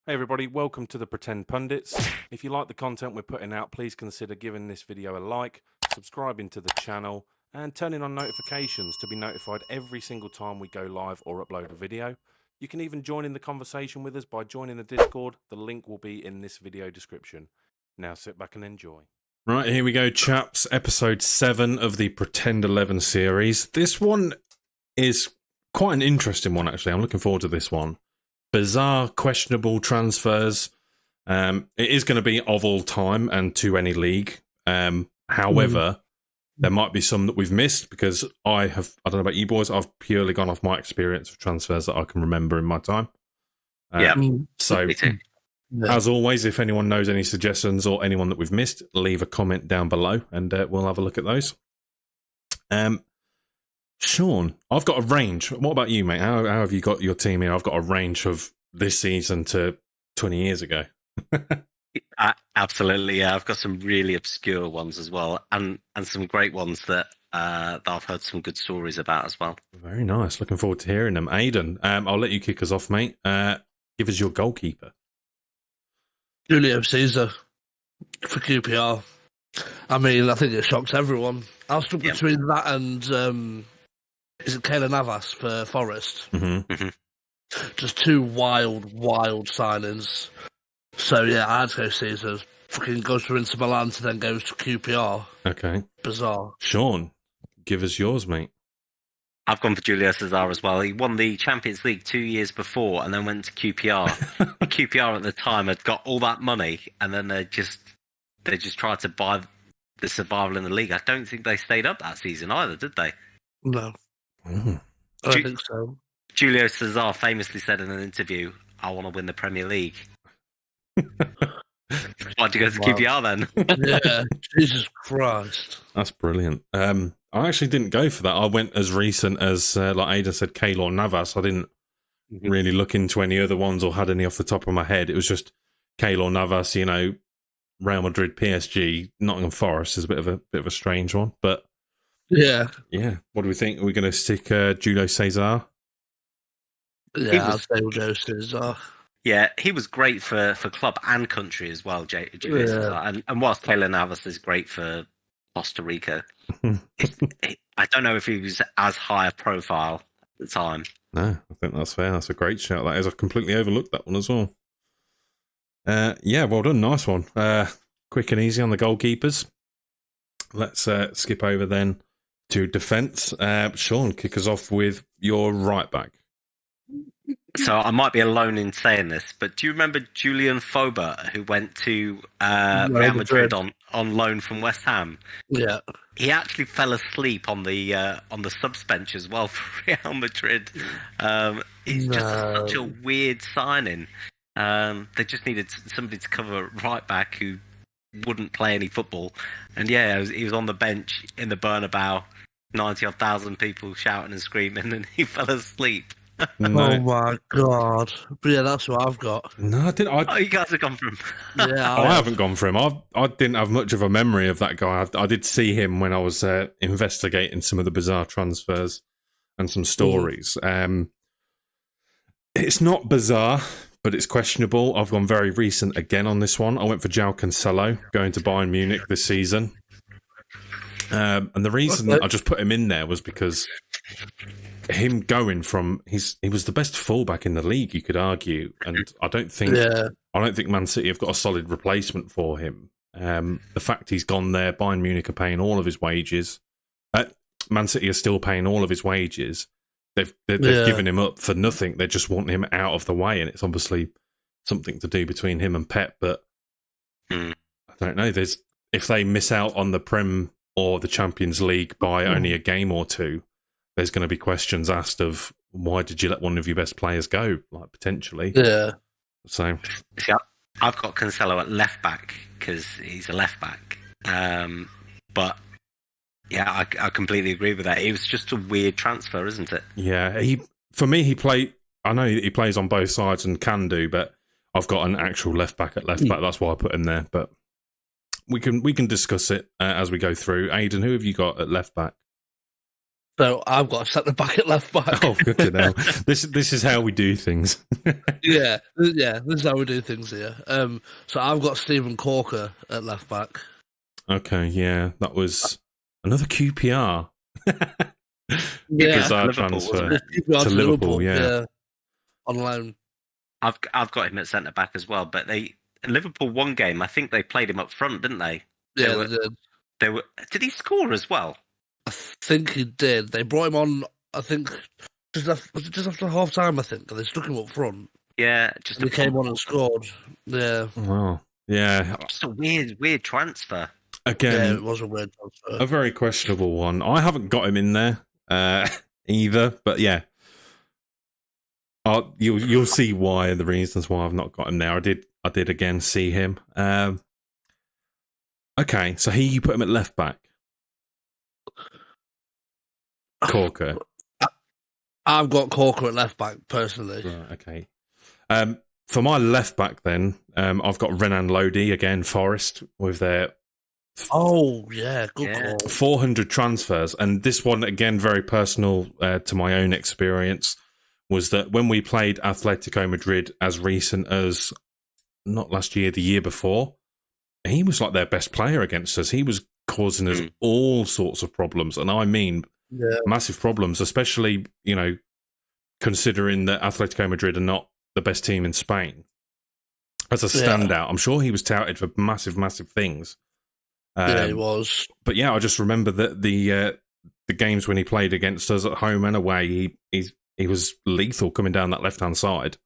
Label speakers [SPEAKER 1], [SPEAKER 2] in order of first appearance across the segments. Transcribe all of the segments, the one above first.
[SPEAKER 1] Hey everybody, welcome to the Pretend Pundits. If you like the content we're putting out, please consider giving this video a like, subscribing to the channel, and turning on notifications to be notified every single time we go live or upload a video. You can even join in the conversation with us by joining the Discord. The link will be in this video description. Now sit back and enjoy. Right, here we go, chaps. Episode 7 of the Pretend 11 series. This one is quite an interesting one, actually. I'm looking forward to this one. Bizarre, questionable transfers. It is going to be of all time and to any league. However, there might be some that we've missed because I don't know about you boys, I've purely gone off my experience of transfers that I can remember in my time. So,
[SPEAKER 2] me too.
[SPEAKER 1] As always, if anyone knows any suggestions or anyone that we've missed, leave a comment down below and we'll have a look at those. Sean, I've got a range. What about you, mate? How have you got your team here? I've got a range of this season to 20 years ago.
[SPEAKER 2] Absolutely, yeah. I've got some really obscure ones as well, and some great ones that I've heard some good stories about as well.
[SPEAKER 1] Very nice. Looking forward to hearing them. Aidan, I'll let you kick us off, mate. Give us your goalkeeper.
[SPEAKER 3] Julio Cesar for QPR. I mean, I think it shocks everyone. I was stuck between that and is it Keylor Navas for Forest?
[SPEAKER 1] Mm-hmm.
[SPEAKER 3] Just two wild signings. So yeah, I had to go Caesar. Fucking goes to Inter Milan to then goes to QPR.
[SPEAKER 1] Okay.
[SPEAKER 3] Bizarre.
[SPEAKER 1] Sean, give us yours, mate.
[SPEAKER 2] I've gone for Julio Cesar as well. He won the Champions League 2 years before and then went to QPR. QPR at the time had got all that money and then they just tried to buy the survival in the league. I don't think they stayed up that season either, did they?
[SPEAKER 3] No. I don't think so.
[SPEAKER 2] Julio Cesar famously said in an interview, I want to win the Premier League. Why'd you go to QPR then?
[SPEAKER 3] Yeah, Jesus Christ.
[SPEAKER 1] That's brilliant. I actually didn't go for that. I went as recent as, like Aidan said, Keylor Navas. I didn't really look into any other ones or had any off the top of my head. It was just Keylor Navas, you know, Real Madrid, PSG, Nottingham Forest is a bit of a strange one, but yeah. What do we think? Are we going to stick Julio Cesar?
[SPEAKER 3] Yeah, I'll say Julio Cesar.
[SPEAKER 2] Yeah, he was great for club and country as well, Julio Cesar. And whilst Keylor Navas is great for Costa Rica, I don't know if he was as high a profile at the time.
[SPEAKER 1] No, I think that's fair. That's a great shout. That is. I completely overlooked that one as well. Yeah, well done. Nice one. Quick and easy on the goalkeepers. Let's skip over then to defence. Sean, kick us off with your right back.
[SPEAKER 2] So I might be alone in saying this, but do you remember Julian Faubert, who went to Real Madrid on loan from West Ham?
[SPEAKER 3] Yeah.
[SPEAKER 2] He actually fell asleep on the subs bench as well for Real Madrid. It's just such a weird signing. They just needed somebody to cover right back who wouldn't play any football. And yeah, he was on the bench in the Bernabeu, 90,000 people shouting and screaming, and he fell asleep.
[SPEAKER 3] No. Oh my god! But yeah, that's what I've got.
[SPEAKER 1] No, I didn't.
[SPEAKER 2] Oh, you guys have gone for him.
[SPEAKER 1] Yeah, I haven't gone for him. I didn't have much of a memory of that guy. I did see him when I was investigating some of the bizarre transfers and some stories. It's not bizarre, but it's questionable. I've gone very recent again on this one. I went for João Cancelo going to Bayern Munich this season. And the reason I just put him in there was because him going from he was the best fullback in the league, you could argue, and I don't think Man City have got a solid replacement for him. The fact he's gone there, Bayern Munich are paying all of his wages. Man City are still paying all of his wages. They've given him up for nothing. They just want him out of the way, and it's obviously something to do between him and Pep. But I don't know. If they miss out on the Prem or the Champions League by only a game or two, there's going to be questions asked of why did you let one of your best players go, like potentially.
[SPEAKER 3] Yeah.
[SPEAKER 1] So
[SPEAKER 2] see, I've got Cancelo at left back because he's a left back. But yeah, I completely agree with that. It was just a weird transfer, isn't it?
[SPEAKER 1] Yeah, for me, I know he plays on both sides and can do, but I've got an actual left back at left back. That's why I put him there. But we can discuss it as we go through. Aidan, who have you got at left back?
[SPEAKER 3] So I've got a centre back at left back.
[SPEAKER 1] Oh, good to know. This is how we do things.
[SPEAKER 3] yeah. This is how we do things here. So I've got Stephen Corker at left back.
[SPEAKER 1] Okay, yeah, that was another QPR.
[SPEAKER 3] Yeah,
[SPEAKER 1] transfer to Liverpool. Yeah,
[SPEAKER 3] on loan.
[SPEAKER 2] I've got him at centre back as well. But Liverpool one game. I think they played him up front, didn't they?
[SPEAKER 3] Yeah, they did.
[SPEAKER 2] They were. Did he score as well?
[SPEAKER 3] I think he did. They brought him on. I think just after half time. I think and they stuck him up front.
[SPEAKER 2] Yeah,
[SPEAKER 3] he came on and scored. Yeah.
[SPEAKER 1] Wow. Yeah.
[SPEAKER 2] Just a weird transfer.
[SPEAKER 1] Again,
[SPEAKER 3] yeah, it was a weird transfer.
[SPEAKER 1] A very questionable one. I haven't got him in there either, but yeah, you'll see why, the reasons why I've not got him there. I did again see him. Okay, so you put him at left back. Corker.
[SPEAKER 3] I've got Corker at left back personally.
[SPEAKER 1] Right, okay. For my left back, then I've got Renan Lodi again. Forest with their.
[SPEAKER 3] Oh, yeah, good call.
[SPEAKER 1] 400 transfers. And this one, again, very personal to my own experience, was that when we played Atletico Madrid as recent as, not last year, the year before, he was like their best player against us. He was causing us all sorts of problems. And I mean massive problems, especially, considering that Atletico Madrid are not the best team in Spain. As a standout, I'm sure he was touted for massive, massive things.
[SPEAKER 3] Yeah, he was.
[SPEAKER 1] But yeah, I just remember that the games when he played against us at home and away, he was lethal coming down that left-hand side.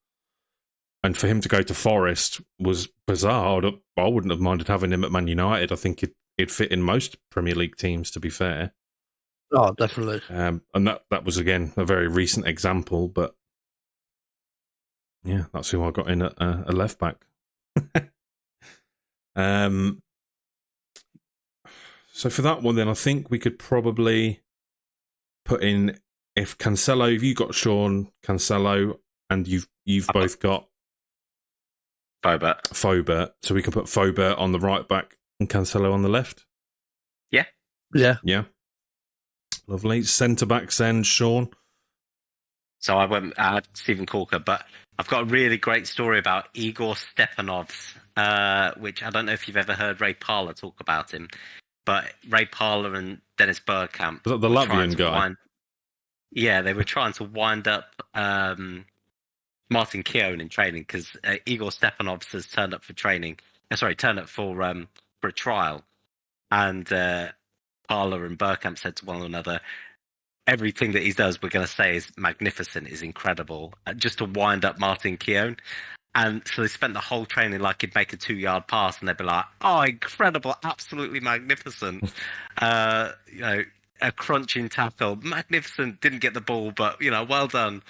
[SPEAKER 1] And for him to go to Forest was bizarre. I wouldn't have minded having him at Man United. I think it'd fit in most Premier League teams, to be fair.
[SPEAKER 3] Oh, definitely.
[SPEAKER 1] And that was, again, a very recent example. But yeah, that's who I got in at a left-back. So for that one, then I think we could probably put in if you got Sean Cancelo, and you've both got Fobert, so we can put Fobert on the right back and Cancelo on the left.
[SPEAKER 3] Yeah.
[SPEAKER 1] Lovely. Centre backs then, Sean.
[SPEAKER 2] So I went Stephen Corker, but I've got a really great story about Igor Stepanovs, which I don't know if you've ever heard Ray Parlour talk about him. But Ray Parlour and Dennis Bergkamp.
[SPEAKER 1] Was that the Latvian guy?
[SPEAKER 2] They were trying to wind up Martin Keown in training because Igor Stepanovs has turned up for training. Turned up for a trial. And Parlour and Bergkamp said to one another, everything that he does, we're going to say is magnificent, is incredible, just to wind up Martin Keown. And so they spent the whole training like he'd make a 2-yard pass, and they'd be like, "Oh, incredible, absolutely magnificent!" A crunching tackle, magnificent. Didn't get the ball, but well done.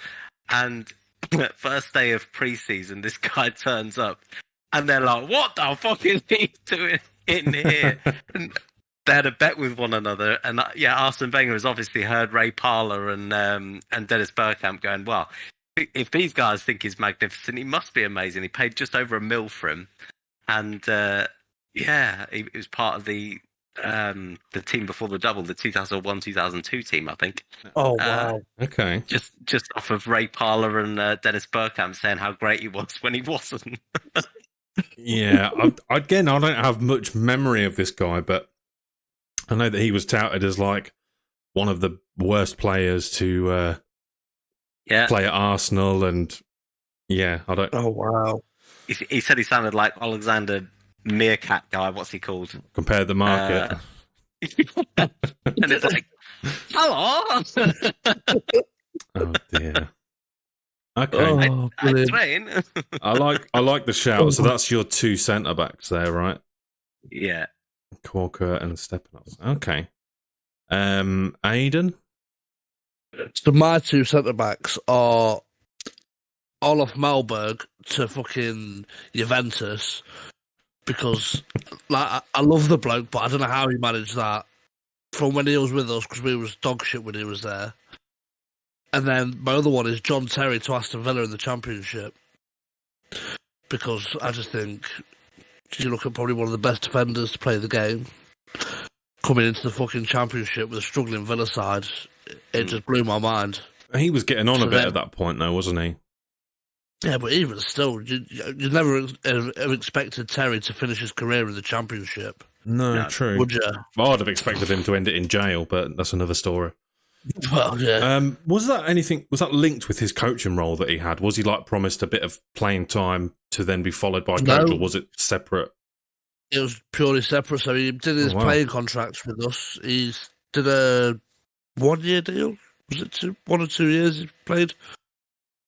[SPEAKER 2] And first day of preseason, this guy turns up, and they're like, "What the fuck is he doing in here?" And they had a bet with one another, and Arsene Wenger has obviously heard Ray Parlour and Dennis Bergkamp going, "Well, if these guys think he's magnificent, he must be amazing." He paid just over $1 million for him, and he was part of the team before the double, the 2001-2002 team, I think.
[SPEAKER 3] Oh wow!
[SPEAKER 1] Okay,
[SPEAKER 2] just off of Ray Parlour and Dennis Bergkamp saying how great he was when he wasn't.
[SPEAKER 1] Yeah, I don't have much memory of this guy, but I know that he was touted as like one of the worst players to. Play at Arsenal, and I don't.
[SPEAKER 3] Oh wow!
[SPEAKER 2] He said he sounded like Alexander Meerkat guy. What's he called?
[SPEAKER 1] Compare the market.
[SPEAKER 2] And it's like, hello.
[SPEAKER 1] Oh dear. Okay. I like the shout. So that's your two centre backs there, right?
[SPEAKER 2] Yeah.
[SPEAKER 1] Corker and Stepanovs. Okay. Aidan.
[SPEAKER 3] So my two centre backs are Olof Malberg to fucking Juventus, because I love the bloke, but I don't know how he managed that from when he was with us, because we was dog shit when he was there. And then my other one is John Terry to Aston Villa in the Championship, because I just think you look at probably one of the best defenders to play the game coming into the fucking Championship with a struggling Villa side. it just blew my mind.
[SPEAKER 1] He was getting on
[SPEAKER 3] So
[SPEAKER 1] a bit
[SPEAKER 3] then-
[SPEAKER 1] at that point, though, wasn't he?
[SPEAKER 3] Yeah, but even still, you never have expected Terry to finish his career in the Championship,
[SPEAKER 1] No, true.
[SPEAKER 3] would you?
[SPEAKER 1] I'd have expected him to end it in jail, but that's another story.
[SPEAKER 3] Well, yeah.
[SPEAKER 1] Was that linked with his coaching role that he had? Was he like promised a bit of playing time to then be followed by a coach,
[SPEAKER 3] No.
[SPEAKER 1] or was it separate?
[SPEAKER 3] It was purely separate. So he did his playing contracts with us. He did a 1 year deal. Was it 1 or 2 years he played?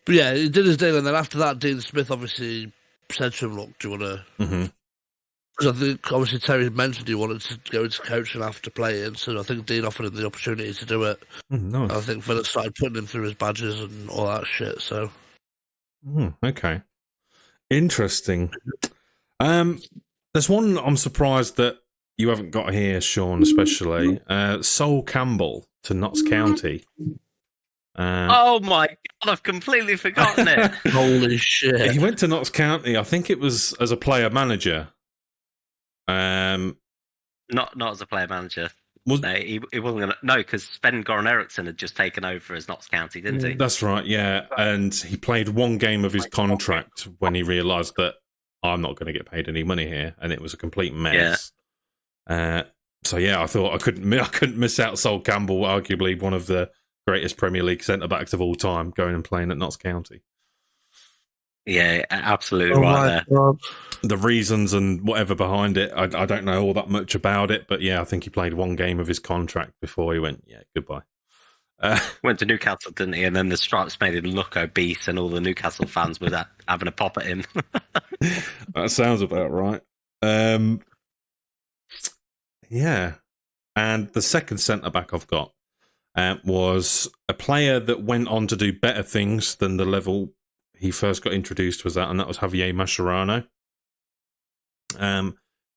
[SPEAKER 3] But yeah, he did his deal, and then after that, Dean Smith obviously said to him, "Look, do you want to?"
[SPEAKER 1] Mm-hmm.
[SPEAKER 3] Because I think obviously Terry mentioned he wanted to go into coaching after playing, so I think Dean offered him the opportunity to do it.
[SPEAKER 1] Nice.
[SPEAKER 3] I think Phillips started putting him through his badges and all that shit. So,
[SPEAKER 1] okay, interesting. There's one I'm surprised that you haven't got here, Sean, especially Sol Campbell to Notts County.
[SPEAKER 2] Oh my god, I've completely forgotten it.
[SPEAKER 3] holy shit!
[SPEAKER 1] He went to Notts County. I think it was as a player manager.
[SPEAKER 2] Not as a player manager.
[SPEAKER 1] Was,
[SPEAKER 2] No, he wasn't going to. No, because Sven Goran Eriksson had just taken over as Notts County, didn't he?
[SPEAKER 1] That's right, yeah. And he played one game of his contract when he realised that I'm not going to get paid any money here, and it was a complete mess. So yeah, I thought I couldn't miss out Sol Campbell, arguably one of the greatest Premier League centre backs of all time, going and playing at Notts County.
[SPEAKER 2] Yeah, absolutely right there.
[SPEAKER 3] God.
[SPEAKER 1] The reasons and whatever behind it, I don't know all that much about it, but yeah, I think he played one game of his contract before he went, yeah, goodbye.
[SPEAKER 2] Went to Newcastle, didn't he? And then the stripes made him look obese, and all the Newcastle fans were having a pop at him.
[SPEAKER 1] That sounds about right. Yeah. And the second centre-back I've got was a player that went on to do better things than the level he first got introduced was at, and that was Javier Mascherano.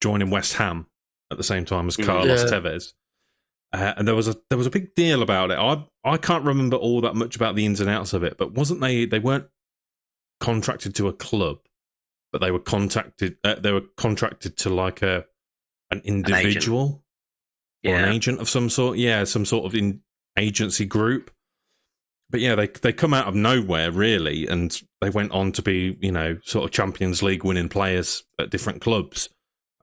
[SPEAKER 1] Joining West Ham at the same time as Carlos Tevez. And there was a big deal about it. I can't remember all that much about the ins and outs of it, but they weren't contracted to a club, but they were contracted to like an individual or an agent of some sort. Yeah, some sort of agency group. But yeah, they come out of nowhere really, and they went on to be, sort of Champions League winning players at different clubs.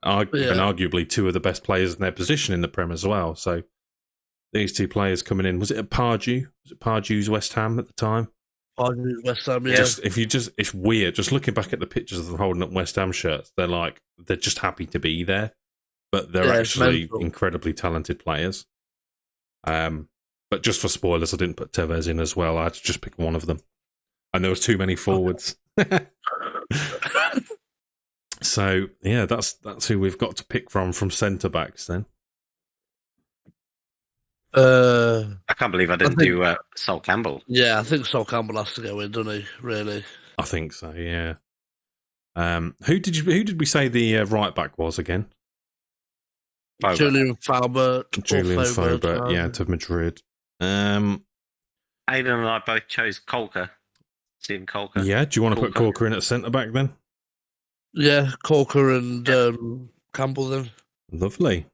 [SPEAKER 1] And arguably two of the best players in their position in the Prem as well. So these two players coming in, was it at Pardew? Was it Pardew's West Ham at the time?
[SPEAKER 3] Pardew's West Ham, yeah.
[SPEAKER 1] It's weird. Just looking back at the pictures of them holding up West Ham shirts, they're just happy to be there, but they're actually incredibly talented players. But just for spoilers, I didn't put Tevez in as well. I had to just pick one of them, and there was too many forwards. So yeah, that's who we've got to pick from centre backs then.
[SPEAKER 2] I can't believe I didn't do Sol Campbell.
[SPEAKER 3] Yeah, I think Sol Campbell has to go in, doesn't he? Really?
[SPEAKER 1] I think so. Yeah. Who did we say the right back was again?
[SPEAKER 3] Julian Faubert.
[SPEAKER 1] Yeah, to Madrid.
[SPEAKER 2] Aidan and I both chose Colker. Stephen Colker.
[SPEAKER 1] Yeah, do you want to put Colker in at centre back then?
[SPEAKER 3] Yeah, Colker and Campbell then.
[SPEAKER 1] Lovely.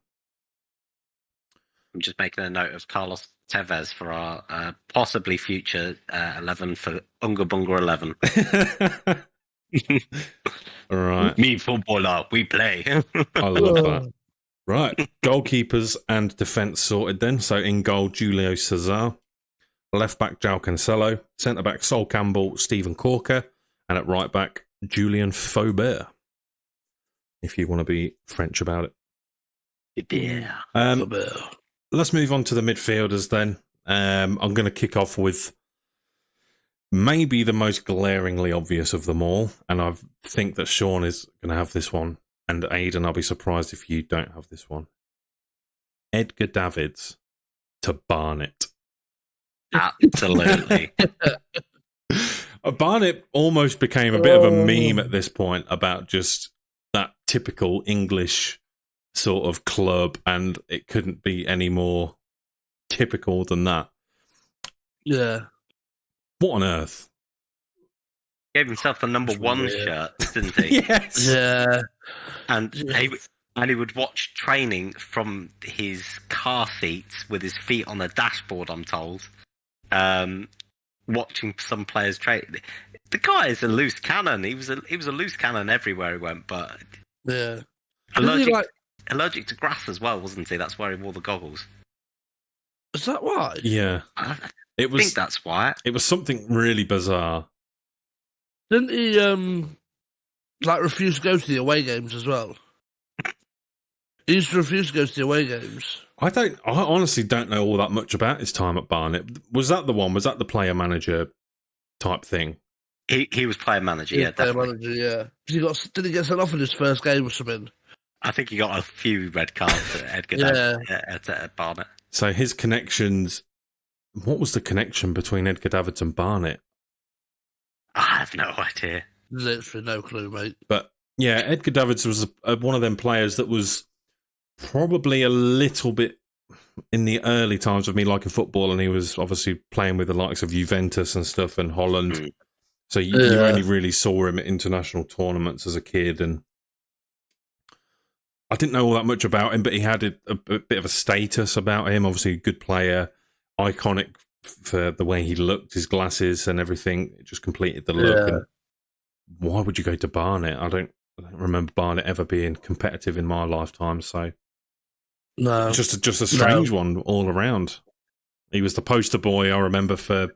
[SPEAKER 2] I'm just making a note of Carlos Tevez for our possibly future 11 for Unga Bunga 11.
[SPEAKER 1] All right.
[SPEAKER 2] Me footballer, we play.
[SPEAKER 1] I love that. Right, goalkeepers and defence sorted then. So in goal, Julio Cesar. Left back, João Cancelo. Centre back, Sol Campbell, Stephen Corker. And at right back, Julien Faubert. If you want to be French about it.
[SPEAKER 2] Yeah.
[SPEAKER 1] Let's move on to the midfielders then. I'm going to kick off with maybe the most glaringly obvious of them all. And I think that Sean is going to have this one. And Aidan, I'll be surprised if you don't have this one. Edgar Davids to Barnet.
[SPEAKER 2] Absolutely.
[SPEAKER 1] Barnet almost became a bit of a meme at this point about just that typical English sort of club, and it couldn't be any more typical than that.
[SPEAKER 3] Yeah.
[SPEAKER 1] What on earth?
[SPEAKER 2] Gave himself the number 1 shirt, didn't he?
[SPEAKER 1] Yes.
[SPEAKER 3] Yeah.
[SPEAKER 2] And And he would watch training from his car seat with his feet on the dashboard, I'm told. Watching some players train. The guy is a loose cannon. He was a loose cannon everywhere he went, but
[SPEAKER 3] Yeah.
[SPEAKER 2] allergic to grass as well, wasn't he? That's why he wore the goggles.
[SPEAKER 3] Is that why?
[SPEAKER 1] Yeah.
[SPEAKER 2] I think that's why.
[SPEAKER 1] It was something really bizarre.
[SPEAKER 3] Didn't he refuse to go to the away games as well? He used to refuse to go to the away games.
[SPEAKER 1] I honestly don't know all that much about his time at Barnet. Was that the one? Was that the player manager type thing?
[SPEAKER 2] He was player manager, yeah, definitely.
[SPEAKER 3] Manager, yeah. Did he get sent off in his first game or something?
[SPEAKER 2] I think he got a few red cards at Edgar at Barnet.
[SPEAKER 1] So his connections. What was the connection between Edgar Davids and Barnet?
[SPEAKER 2] I have no idea.
[SPEAKER 3] Literally no clue, mate.
[SPEAKER 1] But yeah, Edgar Davids was one of them players that was probably a little bit in the early times of me liking football, and he was obviously playing with the likes of Juventus and stuff and Holland. Mm. So you only really saw him at international tournaments as a kid, and I didn't know all that much about him, but he had a bit of a status about him. Obviously, a good player, iconic for the way he looked, his glasses and everything. It just completed the look. Yeah. And why would you go to Barnet? I don't remember Barnet ever being competitive in my lifetime, so
[SPEAKER 3] no,
[SPEAKER 1] just a strange one all around. He was the poster boy, I remember, for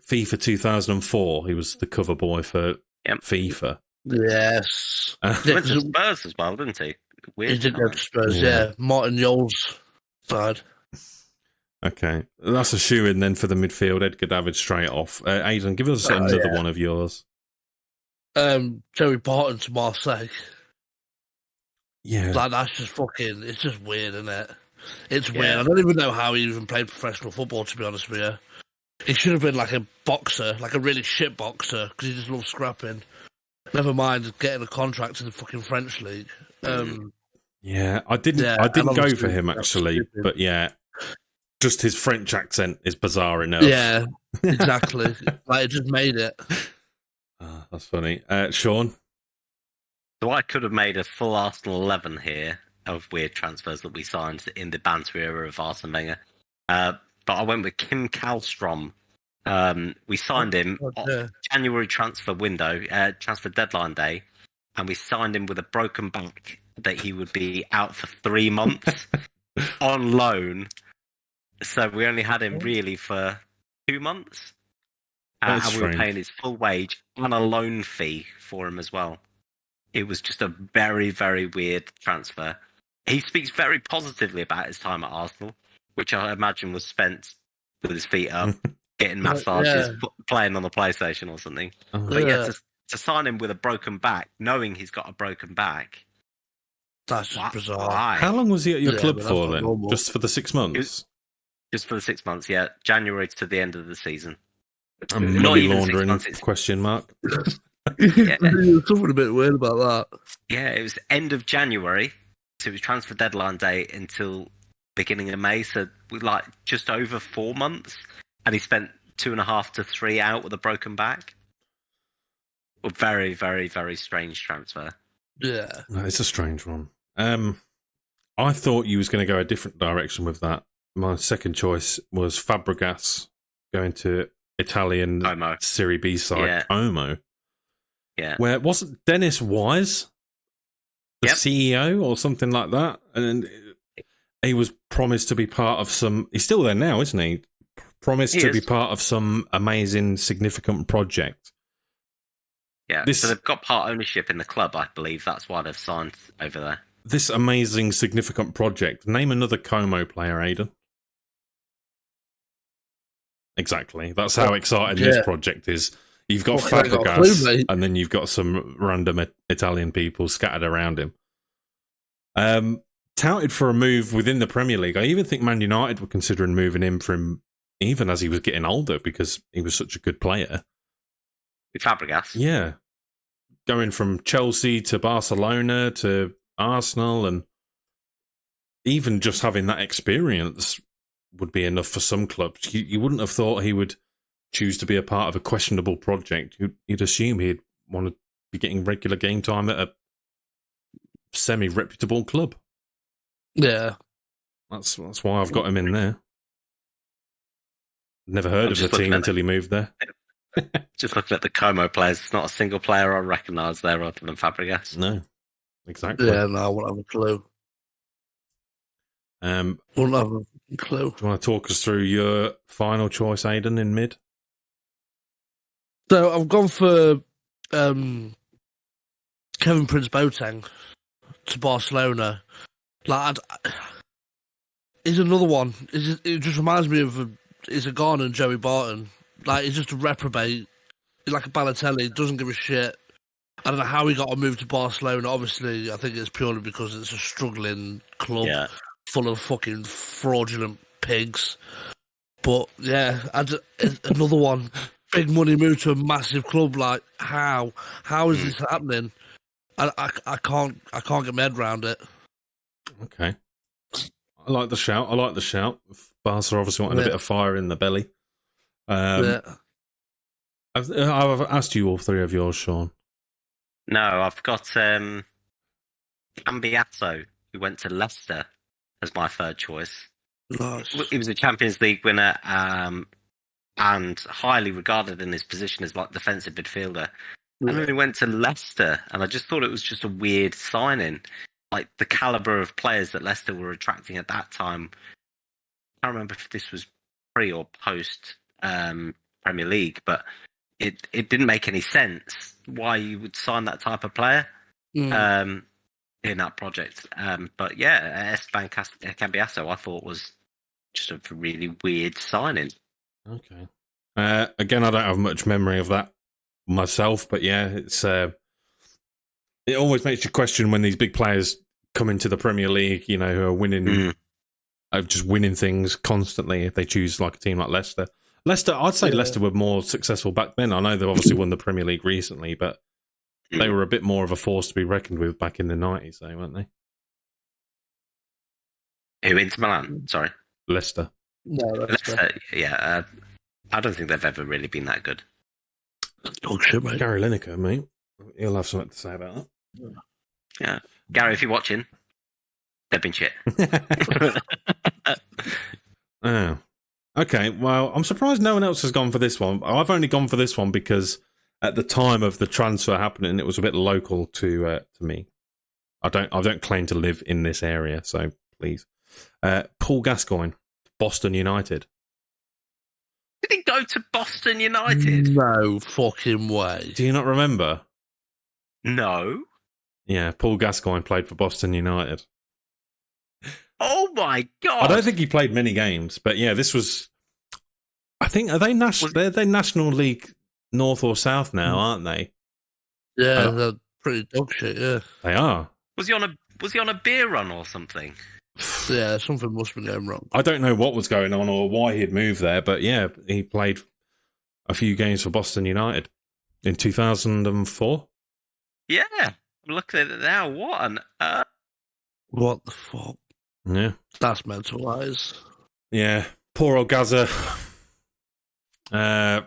[SPEAKER 1] FIFA 2004. He was the cover boy for FIFA.
[SPEAKER 3] Yes.
[SPEAKER 2] He went to Spurs as well, didn't he? Weird.
[SPEAKER 3] He did go to Spurs, yeah. Martin Yole's side.
[SPEAKER 1] Okay. That's a shoe-in then for the midfield. Edgar Davids straight off. Aidan, give us another one of yours.
[SPEAKER 3] Joey Barton to Marseille.
[SPEAKER 1] Yeah.
[SPEAKER 3] Like, that's just fucking... It's just weird, isn't it? It's weird. I don't even know how he even played professional football, to be honest with you. He should have been like a boxer, like a really shit boxer, because he just loves scrapping. Never mind getting a contract in the fucking French league.
[SPEAKER 1] Yeah, I didn't go for him, actually. But yeah, just his French accent is bizarre enough.
[SPEAKER 3] Yeah, exactly. Like, it just made it.
[SPEAKER 1] That's funny. Sean?
[SPEAKER 2] So I could have made a full Arsenal 11 here of weird transfers that we signed in the banter era of Arsene Wenger. But I went with Kim Kallstrom. We signed him on January transfer window, transfer deadline day, and we signed him with a broken back that he would be out for 3 months on loan. So we only had him really for 2 months. And we were paying his full wage and a loan fee for him as well. It was just a very, very weird transfer. He speaks very positively about his time at Arsenal, which I imagine was spent with his feet up, getting massages, playing on the PlayStation or something. But to sign him with a broken back, knowing he's got a broken back.
[SPEAKER 3] That's just bizarre.
[SPEAKER 2] Why?
[SPEAKER 1] How long was he at your club for then? Normal. Just for the 6 months?
[SPEAKER 2] Just for the 6 months, yeah. January to the end of the season.
[SPEAKER 1] Money laundering, question mark.
[SPEAKER 3] Yeah. There's something a bit weird about that.
[SPEAKER 2] Yeah, it was end of January, so it was transfer deadline day until beginning of May, so like just over 4 months, and he spent 2.5 to 3 out with a broken back. A very, very, very strange transfer.
[SPEAKER 3] Yeah,
[SPEAKER 1] no, it's a strange one. I thought you was going to go a different direction with that. My second choice was Fabregas going to Italian Serie B side Como.
[SPEAKER 2] Yeah,
[SPEAKER 1] where wasn't Dennis Wise the CEO or something like that, and he was promised to be part of some. He's still there now, isn't he? Promised to be part of some amazing, significant project.
[SPEAKER 2] Yeah, so they've got part ownership in the club, I believe. That's why they've signed over there.
[SPEAKER 1] This amazing, significant project. Name another Como player, Aidan. Exactly. That's how exciting this project is. You've got Fabregas, and then you've got some random Italian people scattered around him. Touted for a move within the Premier League. I even think Man United were considering moving him from even as he was getting older because he was such a good player.
[SPEAKER 2] With Fabregas?
[SPEAKER 1] Yeah. Going from Chelsea to Barcelona to Arsenal, and even just having that experience would be enough for some clubs. You wouldn't have thought he would choose to be a part of a questionable project. You'd assume he'd want to be getting regular game time at a semi-reputable club.
[SPEAKER 3] Yeah.
[SPEAKER 1] That's why I've got him in there. Never heard of the team until he moved there.
[SPEAKER 2] Just looking at the Como players, it's not a single player I recognise there other than Fabregas.
[SPEAKER 1] No, exactly.
[SPEAKER 3] Yeah, no, I wouldn't have a clue. Wouldn't have a clue.
[SPEAKER 1] Do you want to talk us through your final choice, Aidan, in mid?
[SPEAKER 3] So I've gone for Kevin Prince Boateng to Barcelona. Like, he's another one. It just reminds me of he's a Garner and Joey Barton. Like, he's just a reprobate. He's like a Balotelli, doesn't give a shit. I don't know how he got a move to Barcelona. Obviously, I think it's purely because it's a struggling club full of fucking fraudulent pigs. But yeah, another one. Big money move to a massive club. Like, how is this happening? I can't get my head around it.
[SPEAKER 1] Okay, I like the shout. Barca obviously wanted a bit of fire in the belly. I've asked you all three of yours, Sean.
[SPEAKER 2] No, I've got Cambiasso, who went to Leicester, as my third choice.
[SPEAKER 3] Nice.
[SPEAKER 2] He was a Champions League winner and highly regarded in his position as like defensive midfielder. And then he went to Leicester, and I just thought it was just a weird signing. Like, the calibre of players that Leicester were attracting at that time. I can't remember if this was pre or post Premier League, but it didn't make any sense why you would sign that type of player in that project. But yeah, Esteban Cambiasso, I thought was just a really weird signing.
[SPEAKER 1] Okay. Again, I don't have much memory of that myself, but yeah, it's it always makes you question when these big players come into the Premier League, you know, who are winning, just winning things constantly. If they choose like a team like Leicester, I'd say Leicester were more successful back then. I know they've obviously won the Premier League recently, but they were a bit more of a force to be reckoned with back in the 90s, though, weren't they?
[SPEAKER 2] Who, Inter Milan? Sorry,
[SPEAKER 1] Leicester.
[SPEAKER 3] No,
[SPEAKER 2] Leicester. Yeah, I don't think they've ever really been that good.
[SPEAKER 3] Oh shit, mate.
[SPEAKER 1] Gary Lineker, mate. He'll have something to say about that.
[SPEAKER 2] Yeah, Gary, if you're watching, they've been shit.
[SPEAKER 1] Oh. Okay, well, I'm surprised no one else has gone for this one. I've only gone for this one because at the time of the transfer happening, it was a bit local to me. I don't claim to live in this area, so please. Paul Gascoigne, Boston United.
[SPEAKER 2] Did he go to Boston United?
[SPEAKER 3] No fucking way.
[SPEAKER 1] Do you not remember?
[SPEAKER 2] No.
[SPEAKER 1] Yeah, Paul Gascoigne played for Boston United.
[SPEAKER 2] Oh my god!
[SPEAKER 1] I don't think he played many games, but yeah, this was. I think are they National League North or South now, aren't they?
[SPEAKER 3] Yeah, they're pretty dog shit. Yeah,
[SPEAKER 1] they are.
[SPEAKER 2] Was he on a beer run or something?
[SPEAKER 3] Yeah, something must be going wrong.
[SPEAKER 1] I don't know what was going on or why he'd moved there, but yeah, he played a few games for Boston United in 2004.
[SPEAKER 2] Yeah, I'm looking at it now.
[SPEAKER 3] What the fuck?
[SPEAKER 1] Yeah,
[SPEAKER 3] that's mental. That is.
[SPEAKER 1] Yeah, poor old Gaza.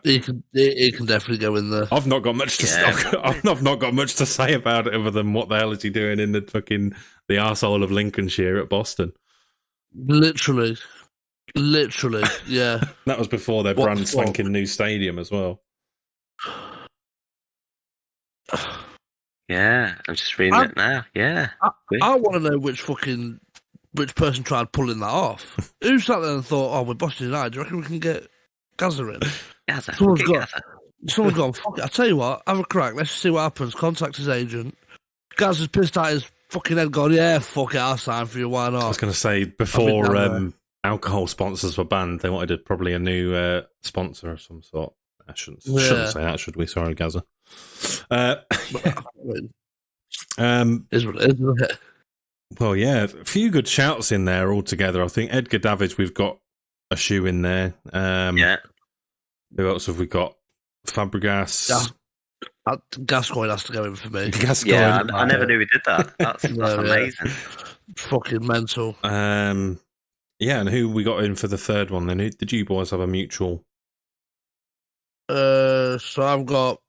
[SPEAKER 3] He can definitely go in there.
[SPEAKER 1] I've not got much to say. I've not got much to say about it other than what the hell is he doing in the arsehole of Lincolnshire at Boston?
[SPEAKER 3] Literally, yeah.
[SPEAKER 1] That was before their brand spanking new stadium as well.
[SPEAKER 2] Yeah, I'm just reading it now. Yeah,
[SPEAKER 3] I want to know which person tried pulling that off. Who sat there and thought, "Oh, we're Boston United. Do you reckon we can get Gaza in?" Someone's gone, fuck it. I tell you what, have a crack. Let's see what happens. Contact his agent. Gaza's pissed out his fucking head, going, yeah, fuck it, I'll sign for you. Why not?
[SPEAKER 1] I was going to say before alcohol sponsors were banned, they wanted probably a new sponsor of some sort. I shouldn't say that, should we? Sorry, Gaza.
[SPEAKER 3] Is what it is.
[SPEAKER 1] Well, yeah, a few good shouts in there altogether. I think Edgar Davids, we've got a shoe in there.
[SPEAKER 2] Yeah.
[SPEAKER 1] Who else have we got? Fabregas.
[SPEAKER 3] Gascoigne has to go in for me.
[SPEAKER 1] Gascoigne.
[SPEAKER 2] Yeah, I never knew he did that. That's amazing.
[SPEAKER 3] Fucking mental.
[SPEAKER 1] Yeah, and who we got in for the third one then? Did you boys have a mutual?
[SPEAKER 3] So I've got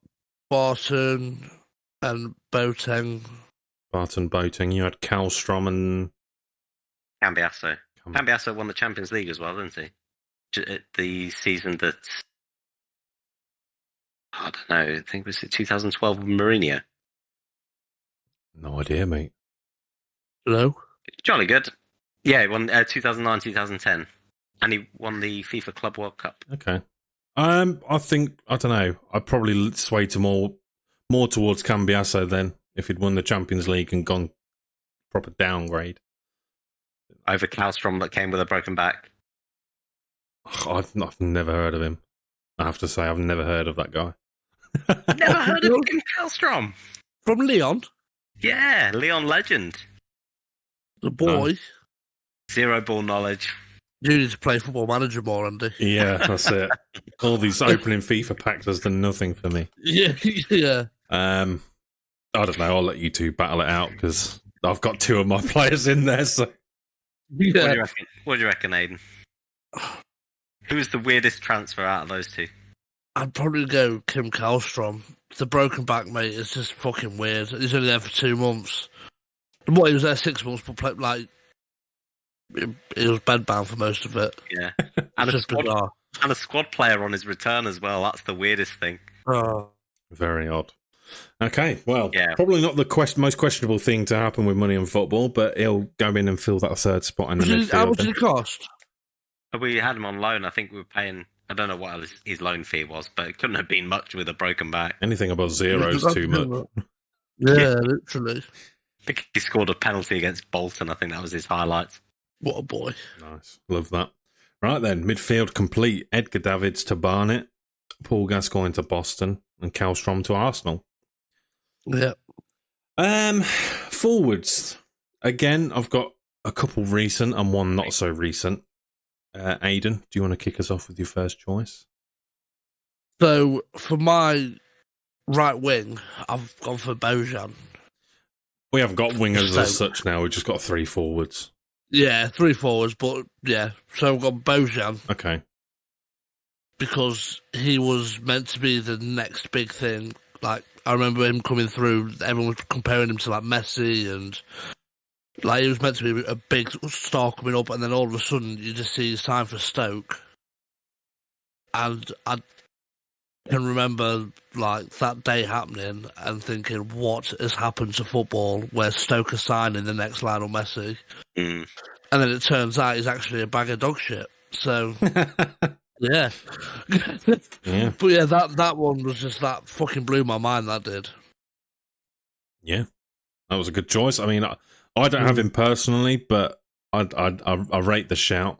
[SPEAKER 3] Barton and Boateng
[SPEAKER 1] Barton Boating. You had Kallstrom and
[SPEAKER 2] Cambiasso. Cambiasso won the Champions League as well, didn't he? The season that, I don't know, I think it was 2012 with Mourinho.
[SPEAKER 1] No idea, mate.
[SPEAKER 3] No.
[SPEAKER 2] Jolly good. Yeah, he won 2009, 2010. And he won the FIFA Club World Cup.
[SPEAKER 1] Okay. I think, I don't know, I'd probably sway to more towards Cambiasso then, if he'd won the Champions League and gone proper downgrade.
[SPEAKER 2] Over Kallstrom that came with a broken back.
[SPEAKER 1] I've never heard of him. I have to say, I've never heard of that guy.
[SPEAKER 2] Never heard of Kim Kallstrom?
[SPEAKER 3] From Leon?
[SPEAKER 2] Yeah, Leon legend.
[SPEAKER 3] The boy.
[SPEAKER 1] No.
[SPEAKER 2] Zero ball knowledge.
[SPEAKER 3] You need to play Football Manager more, Andy.
[SPEAKER 1] Yeah, that's it. All these opening FIFA packs has done nothing for me.
[SPEAKER 3] Yeah, yeah.
[SPEAKER 1] I don't know. I'll let you two battle it out because I've got two of my players in there. So
[SPEAKER 3] Yeah.
[SPEAKER 2] What do you reckon, Aiden? Who's the weirdest transfer out of those two?
[SPEAKER 3] I'd probably go Kim Kallstrom. The broken back, mate, is just fucking weird. He's only there for 2 months. He was there 6 months, but like he was bedbound for most of it.
[SPEAKER 2] Yeah, and a squad player on his return as well. That's the weirdest thing.
[SPEAKER 3] Oh.
[SPEAKER 1] very odd. Okay, well,
[SPEAKER 2] yeah.
[SPEAKER 1] Probably not the most questionable thing to happen with money in football, but he'll go in and fill that third spot in the midfield.
[SPEAKER 3] How much did it cost?
[SPEAKER 2] We had him on loan. I think we were paying, I don't know what his loan fee was, but it couldn't have been much with a broken back.
[SPEAKER 1] Anything above zero is too much.
[SPEAKER 3] Yeah, literally.
[SPEAKER 2] I think he scored a penalty against Bolton. I think that was his highlights.
[SPEAKER 3] What a boy.
[SPEAKER 1] Nice. Love that. Right then, midfield complete. Edgar Davids to Barnet, Paul Gascoigne to Boston, and Kallstrom to Arsenal.
[SPEAKER 3] Yeah.
[SPEAKER 1] Forwards. Again, I've got a couple recent and one not so recent. Aidan, do you want to kick us off with your first choice?
[SPEAKER 3] So, for my right wing, I've gone for Bojan.
[SPEAKER 1] We haven't got wingers as such now. We've just got 3 forwards.
[SPEAKER 3] Yeah, 3 forwards, but yeah. So I've got Bojan.
[SPEAKER 1] Okay.
[SPEAKER 3] Because he was meant to be the next big thing. Like, I remember him coming through, everyone was comparing him to like Messi, and like he was meant to be a big star coming up, and then all of a sudden you just see his time for Stoke. And I can remember like that day happening and thinking, what has happened to football where Stoke are signing the next Lionel Messi?
[SPEAKER 2] Mm.
[SPEAKER 3] And then it turns out he's actually a bag of dog shit. So yeah.
[SPEAKER 1] Yeah.
[SPEAKER 3] But yeah, that one was just, that fucking blew my mind, that did.
[SPEAKER 1] Yeah. That was a good choice. I mean, I don't have him personally, but I rate the shout.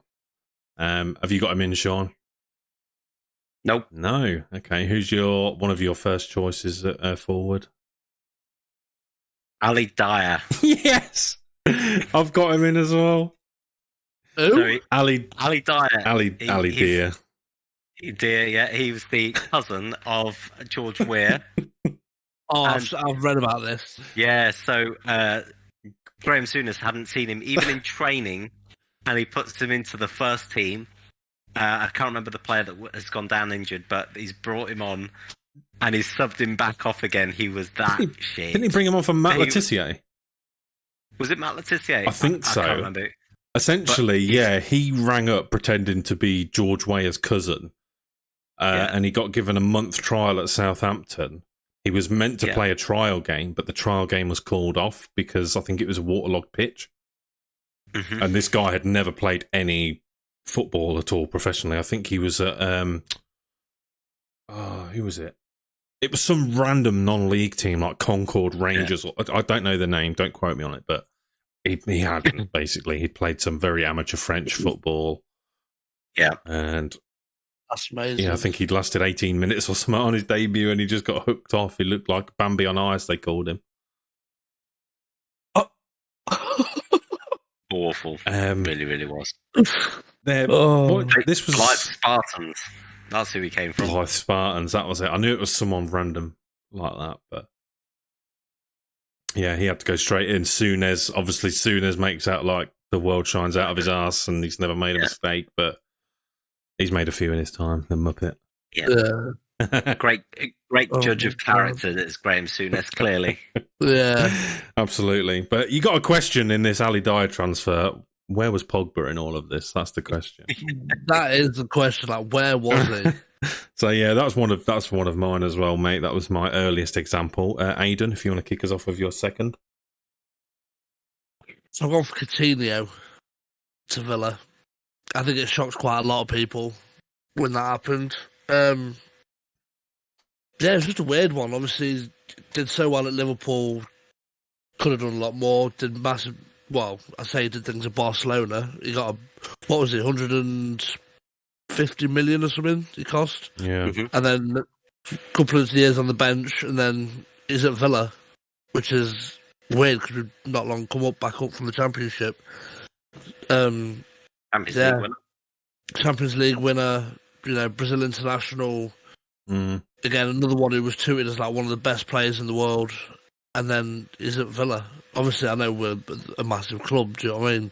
[SPEAKER 1] Have you got him in, Sean?
[SPEAKER 2] Nope.
[SPEAKER 1] No. Okay. Who's one of your first choices at forward?
[SPEAKER 2] Ali Dyer.
[SPEAKER 1] Yes. I've got him in as well.
[SPEAKER 3] Who?
[SPEAKER 2] Sorry,
[SPEAKER 1] Ali
[SPEAKER 2] Dyer.
[SPEAKER 1] Ali Deer.
[SPEAKER 2] Dear, yeah, he was the cousin of George Weir.
[SPEAKER 3] I've read about this.
[SPEAKER 2] Yeah, so Graham Souness hadn't seen him even in training, and he puts him into the first team. I can't remember the player that has gone down injured, but he's brought him on, and he's subbed him back off again. He was that shit.
[SPEAKER 1] Didn't he bring him on from Matt Letizia?
[SPEAKER 2] Was it Matt Letizia?
[SPEAKER 1] I think so.
[SPEAKER 2] I can't remember.
[SPEAKER 1] Essentially, yeah, he rang up pretending to be George Weir's cousin, and he got given a month trial at Southampton. He was meant to play a trial game, but the trial game was called off because I think it was a waterlogged pitch. Mm-hmm. And this guy had never played any football at all professionally. I think he was at who was it? It was some random non-league team like Concord Rangers. Yeah. I don't know the name. Don't quote me on it, but he hadn't basically. He'd played some very amateur French football.
[SPEAKER 2] Yeah,
[SPEAKER 1] and
[SPEAKER 3] that's amazing.
[SPEAKER 1] Yeah, I think he'd lasted 18 minutes or something on his debut, and he just got hooked off. He looked like Bambi on ice. They called him.
[SPEAKER 3] Oh.
[SPEAKER 2] Awful. Really, really was.
[SPEAKER 1] This was
[SPEAKER 2] Blythe Spartans. That's who he came from.
[SPEAKER 1] Blythe Spartans. That was it. I knew it was someone random like that, but yeah, he had to go straight in. Obviously, Souness makes out like the world shines out of his ass, and he's never made a mistake, but he's made a few in his time. The Muppet.
[SPEAKER 2] Yeah. Great judge of character. That's Graham Souness, clearly.
[SPEAKER 3] Yeah,
[SPEAKER 1] absolutely. But you got a question in this Ali Dyer transfer. Where was Pogba in all of this? That's the question.
[SPEAKER 3] that is the question. Like, where was he?
[SPEAKER 1] So yeah, that's one of mine as well, mate. That was my earliest example. Aidan, if you want to kick us off with your second.
[SPEAKER 3] So I've gone for Coutinho to Villa. I think it shocked quite a lot of people when that happened. Yeah, it's just a weird one. Obviously, he did so well at Liverpool. Could have done a lot more. Did massive. Well, I say he did things at Barcelona. He got what was it, 150 million or something? He cost.
[SPEAKER 1] Yeah,
[SPEAKER 3] and then a couple of years on the bench, and then he's at Villa, which is weird because we've not long back up from the Championship. Champions League winner. Brazil international. Again, another one who was touted as like one of the best players in the world, and then he's at Villa. Obviously, I know we're a massive club. Do you know what I mean?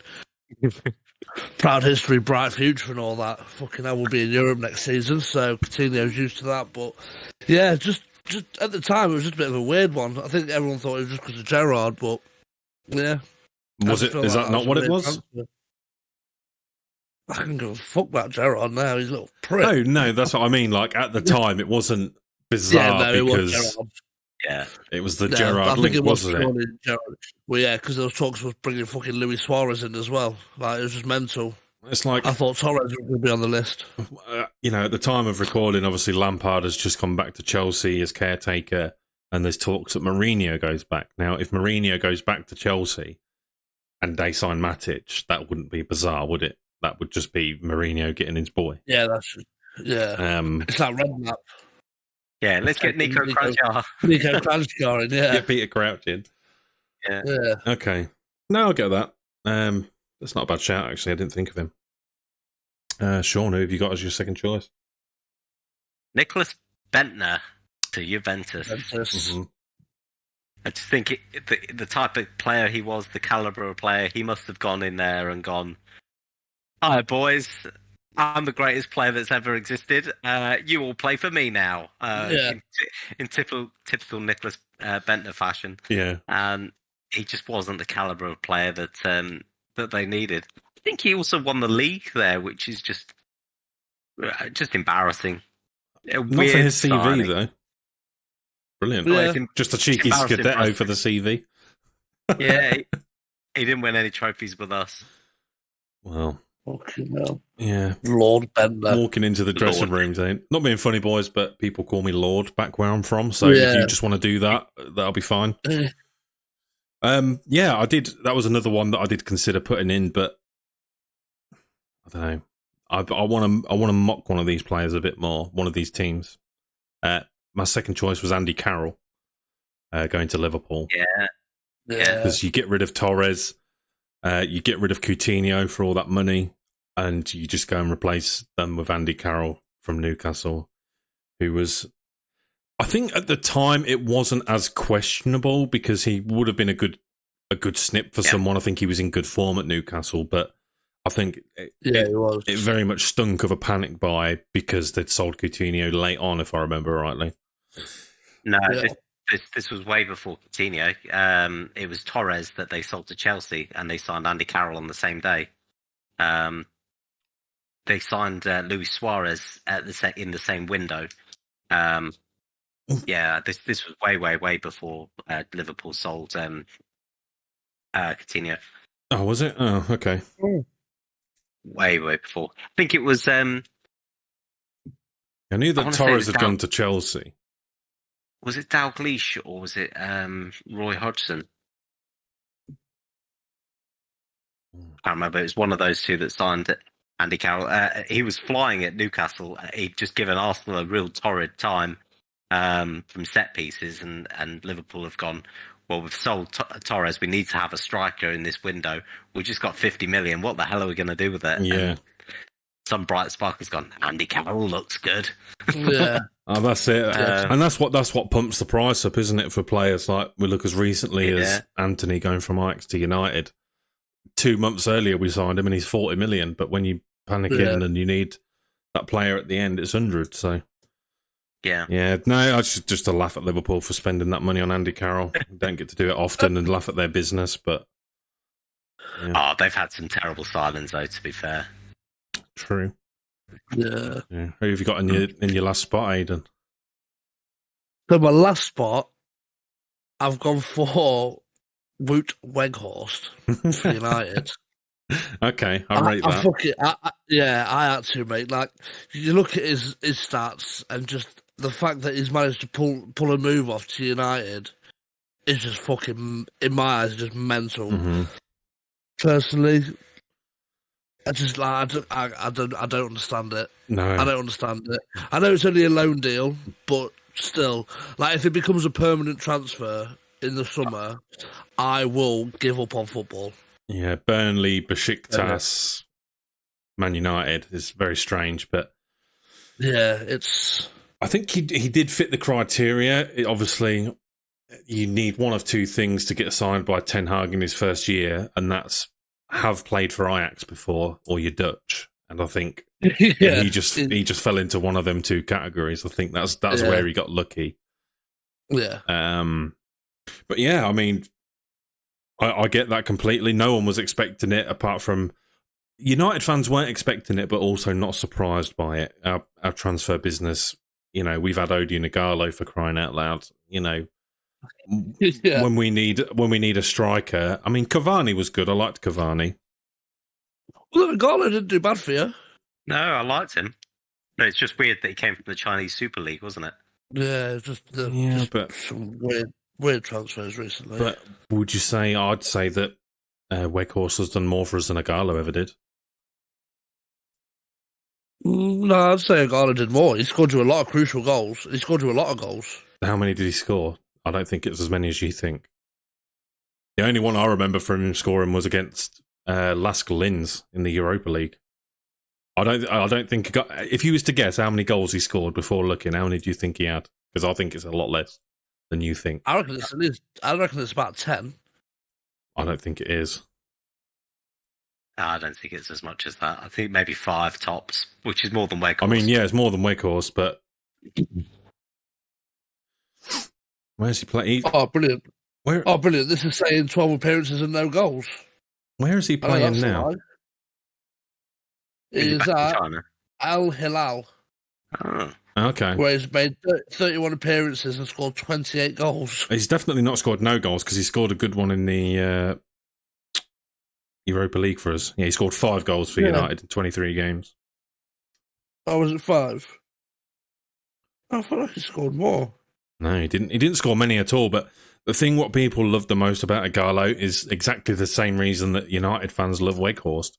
[SPEAKER 3] Proud history, bright future, and all that. Fucking hell, we'll be in Europe next season, so Coutinho's used to that. But yeah, just at the time, it was just a bit of a weird one. I think everyone thought it was just because of Gerrard, but yeah.
[SPEAKER 1] Is that not what it was?
[SPEAKER 3] Transfer. I can go fuck about Gerrard now. He's a little prick.
[SPEAKER 1] No, that's what I mean. Like at the time, it wasn't bizarre because it was the Gerrard link, wasn't it?
[SPEAKER 3] Well, yeah, because those talks was bringing fucking Luis Suarez in as well. Like it was just mental.
[SPEAKER 1] It's like
[SPEAKER 3] I thought Torres was going to be on the list.
[SPEAKER 1] At the time of recording, obviously Lampard has just come back to Chelsea as caretaker, and there's talks that Mourinho goes back. Now, if Mourinho goes back to Chelsea and they sign Matic, that wouldn't be bizarre, would it? That would just be Mourinho getting his boy.
[SPEAKER 3] Yeah, it's like Redknapp.
[SPEAKER 2] Yeah, let's get Nico Kranjčar.
[SPEAKER 3] Nico Kranjčar in, yeah.
[SPEAKER 1] Get Peter Crouch in.
[SPEAKER 2] Yeah.
[SPEAKER 1] Okay. No, I'll get that. That's not a bad shout, actually. I didn't think of him. Sean, who have you got as your second choice?
[SPEAKER 2] Nicholas Bentner to Juventus.
[SPEAKER 1] Mm-hmm.
[SPEAKER 2] I just think the type of player he was, the calibre of player, he must have gone in there and gone, "Hi, boys. I'm the greatest player that's ever existed. You all play for me now." In typical Nicholas Bentner fashion.
[SPEAKER 1] Yeah.
[SPEAKER 2] And he just wasn't the calibre of player that they needed. I think he also won the league there, which is just embarrassing.
[SPEAKER 1] Not for his CV,
[SPEAKER 2] signing.
[SPEAKER 1] though. Brilliant.
[SPEAKER 3] Yeah.
[SPEAKER 1] Just a cheeky Scudetto for the CV.
[SPEAKER 2] Yeah, he didn't win any trophies with us.
[SPEAKER 1] Well,
[SPEAKER 3] fucking hell.
[SPEAKER 1] Yeah.
[SPEAKER 3] Lord Bentner.
[SPEAKER 1] Walking into the dressing rooms, not being funny, boys, but people call me Lord back where I'm from. So if you just want to do that, that'll be fine. Yeah, I did. That was another one that I did consider putting in, but I don't know. I want to mock one of these players a bit more. One of these teams. My second choice was Andy Carroll, going to Liverpool.
[SPEAKER 2] Yeah,
[SPEAKER 1] because you get rid of Torres, you get rid of Coutinho for all that money, and you just go and replace them with Andy Carroll from Newcastle, who was. I think at the time it wasn't as questionable because he would have been a good snip for someone. I think he was in good form at Newcastle, but I think it very much stunk of a panic buy because they'd sold Coutinho late on, if I remember rightly.
[SPEAKER 2] No, this was way before Coutinho. It was Torres that they sold to Chelsea, and they signed Andy Carroll on the same day. They signed Luis Suarez in the same window. Yeah, this was way before Liverpool sold Coutinho.
[SPEAKER 1] Oh, was it? Oh, okay.
[SPEAKER 2] Way before. I think it was. I
[SPEAKER 1] knew that Torres had gone to Chelsea.
[SPEAKER 2] Was it Dalglish or was it Roy Hodgson? I can't remember. It was one of those two that signed Andy Carroll. He was flying at Newcastle. He'd just given Arsenal a real torrid time. From set pieces, and Liverpool have gone, well, we've sold Torres, we need to have a striker in this window. We've just got 50 million. What the hell are we going to do with it?
[SPEAKER 1] Yeah.
[SPEAKER 2] And some bright spark has gone, Andy Carroll looks good.
[SPEAKER 3] Yeah.
[SPEAKER 1] Oh, that's it. And that's what pumps the price up, isn't it, for players like we look as recently as Anthony going from Ajax to United. 2 months earlier we signed him and he's 40 million, but when you panic in and you need that player at the end, it's 100, so...
[SPEAKER 2] Yeah.
[SPEAKER 1] Yeah, no, I just to laugh at Liverpool for spending that money on Andy Carroll. Don't get to do it often and laugh at their business, but yeah.
[SPEAKER 2] Oh, they've had some terrible signings, though, to be fair.
[SPEAKER 1] True.
[SPEAKER 3] Yeah.
[SPEAKER 1] Who have you got in your last spot, Aidan?
[SPEAKER 3] So my last spot, I've gone for Wout Weghorst for United.
[SPEAKER 1] Okay, I rate that.
[SPEAKER 3] I had to, mate. Like, you look at his stats and just the fact that he's managed to pull a move off to United is just fucking, in my eyes, just mental.
[SPEAKER 1] Mm-hmm.
[SPEAKER 3] Personally, I just like I don't understand it.
[SPEAKER 1] No,
[SPEAKER 3] I don't understand it. I know it's only a loan deal, but still, like if it becomes a permanent transfer in the summer, I will give up on football.
[SPEAKER 1] Yeah, Burnley, Besiktas, Man United is very strange, but
[SPEAKER 3] yeah, it's.
[SPEAKER 1] I think he did fit the criteria. Obviously, you need one of two things to get signed by Ten Hag in his first year, and that's have played for Ajax before or you're Dutch. And I think he just fell into one of them two categories. I think that's where he got lucky.
[SPEAKER 3] Yeah.
[SPEAKER 1] But yeah, I mean, I get that completely. No one was expecting it apart from United fans weren't expecting it, but also not surprised by it. Our transfer business, we've had Odi Nagalo for crying out loud. When we need a striker, I mean, Cavani was good. I liked Cavani.
[SPEAKER 3] Well, Nagalo didn't do bad for you.
[SPEAKER 2] No, I liked him. No, it's just weird that he came from the Chinese Super League, wasn't it?
[SPEAKER 3] Yeah, just some weird transfers recently.
[SPEAKER 1] But would you say I'd say that Weghorst has done more for us than Nagalo ever did?
[SPEAKER 3] No, I'd say Nagalo did more. He scored you a lot of crucial goals. He scored you a lot of goals.
[SPEAKER 1] How many did he score? I don't think it's as many as you think. The only one I remember from him scoring was against Lask Linz in the Europa League. I don't think if you was to guess how many goals he scored before looking, how many do you think he had? Because I think it's a lot less than you think.
[SPEAKER 3] I reckon it's about 10.
[SPEAKER 1] I don't think it is.
[SPEAKER 2] I don't think it's as much as that. I think maybe 5 tops, which is more than Weghorst.
[SPEAKER 1] I mean, yeah, it's more than Weghorst, but where's he playing?
[SPEAKER 3] Oh, brilliant! Brilliant! This is saying 12 appearances and no goals.
[SPEAKER 1] Where is he playing now?
[SPEAKER 3] He's at Al Hilal.
[SPEAKER 2] Oh.
[SPEAKER 1] Okay.
[SPEAKER 3] Where he's made 31 appearances and scored 28 goals.
[SPEAKER 1] He's definitely not scored no goals because he scored a good one in the Europa League for us. Yeah, he scored 5 goals for United in 23 games.
[SPEAKER 3] Oh, was it 5? I thought like he scored more.
[SPEAKER 1] No, he didn't. He didn't score many at all. But the thing what people love the most about Igalo is exactly the same reason that United fans love Weghorst.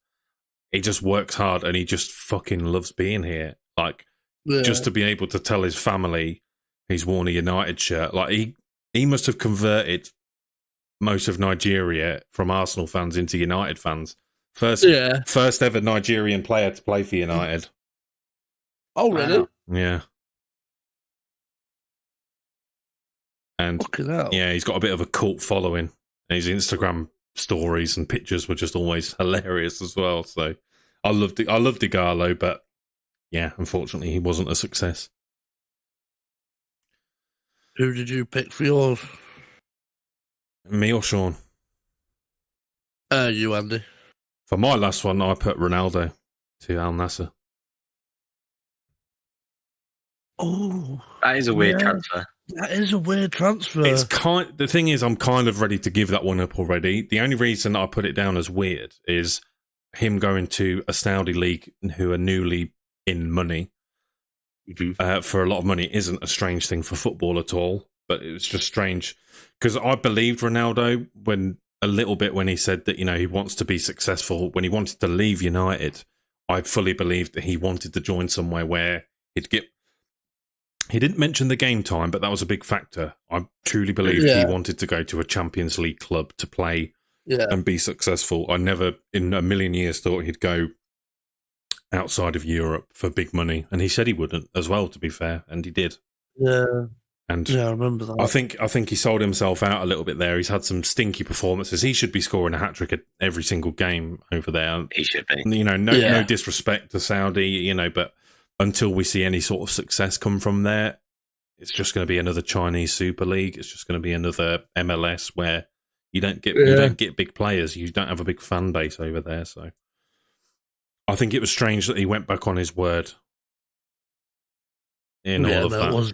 [SPEAKER 1] He just works hard and he just fucking loves being here. Like, just to be able to tell his family he's worn a United shirt. Like, he must have converted most of Nigeria from Arsenal fans into United fans. First ever Nigerian player to play for United.
[SPEAKER 3] Oh, really?
[SPEAKER 2] Wow.
[SPEAKER 1] Yeah. And yeah, he's got a bit of a cult following. And his Instagram stories and pictures were just always hilarious as well. So I loved Igalo, but yeah, unfortunately he wasn't a success.
[SPEAKER 3] Who did you pick for yours?
[SPEAKER 1] Me or Sean?
[SPEAKER 3] You, Andy.
[SPEAKER 1] For my last one, I put Ronaldo to Al Nassr.
[SPEAKER 3] Oh,
[SPEAKER 2] that is a weird transfer.
[SPEAKER 3] That is a weird transfer.
[SPEAKER 1] The thing is, I'm kind of ready to give that one up already. The only reason I put it down as weird is him going to a Saudi league who are newly in money for a lot of money isn't a strange thing for football at all. But it was just strange because I believed Ronaldo when he said that, he wants to be successful. When he wanted to leave United, I fully believed that he wanted to join somewhere where he'd get. He didn't mention the game time, but that was a big factor. I truly believed he wanted to go to a Champions League club to play and be successful. I never in a million years thought he'd go outside of Europe for big money. And he said he wouldn't as well, to be fair. And he did.
[SPEAKER 3] Yeah.
[SPEAKER 1] And
[SPEAKER 3] I remember that.
[SPEAKER 1] I think he sold himself out a little bit there. He's had some stinky performances. He should be scoring a hat-trick at every single game over there.
[SPEAKER 2] He should be.
[SPEAKER 1] No disrespect to Saudi, but until we see any sort of success come from there, it's just going to be another Chinese Super League. It's just going to be another MLS where you don't get big players. You don't have a big fan base over there. So I think it was strange that he went back on his word in all of that.
[SPEAKER 3] It was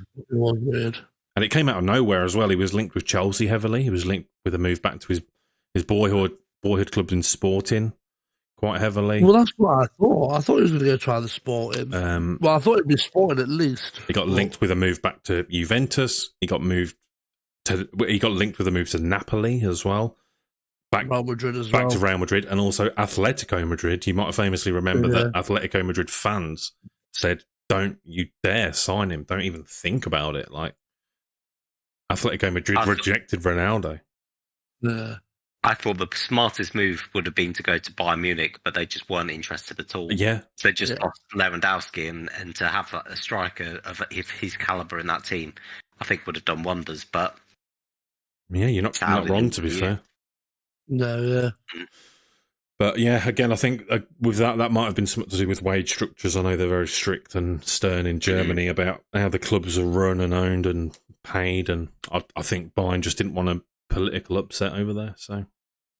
[SPEAKER 3] weird.
[SPEAKER 1] And it came out of nowhere as well. He was linked with Chelsea heavily. He was linked with a move back to his boyhood club in Sporting quite heavily.
[SPEAKER 3] Well, that's what I thought. I thought he was going to go try the Sporting. I thought it'd be Sporting at least.
[SPEAKER 1] He got linked with a move back to Juventus. He got linked with a move to Napoli as well.
[SPEAKER 3] Real Madrid as
[SPEAKER 1] back
[SPEAKER 3] well.
[SPEAKER 1] to Real Madrid, and also Atletico Madrid. You might have famously remember that Atletico Madrid fans said, "Don't you dare sign him! Don't even think about it." Like Atletico Madrid rejected Ronaldo.
[SPEAKER 3] Yeah.
[SPEAKER 2] I thought the smartest move would have been to go to Bayern Munich, but they just weren't interested at all.
[SPEAKER 1] Yeah.
[SPEAKER 2] So they just lost Lewandowski, and to have a striker of his caliber in that team, I think would have done wonders. But
[SPEAKER 1] yeah, you're not wrong, to be fair.
[SPEAKER 3] No, yeah.
[SPEAKER 1] But yeah, again, I think with that might have been something to do with wage structures. I know they're very strict and stern in Germany about how the clubs are run and owned and paid, and I think Bayern just didn't want a political upset over there. So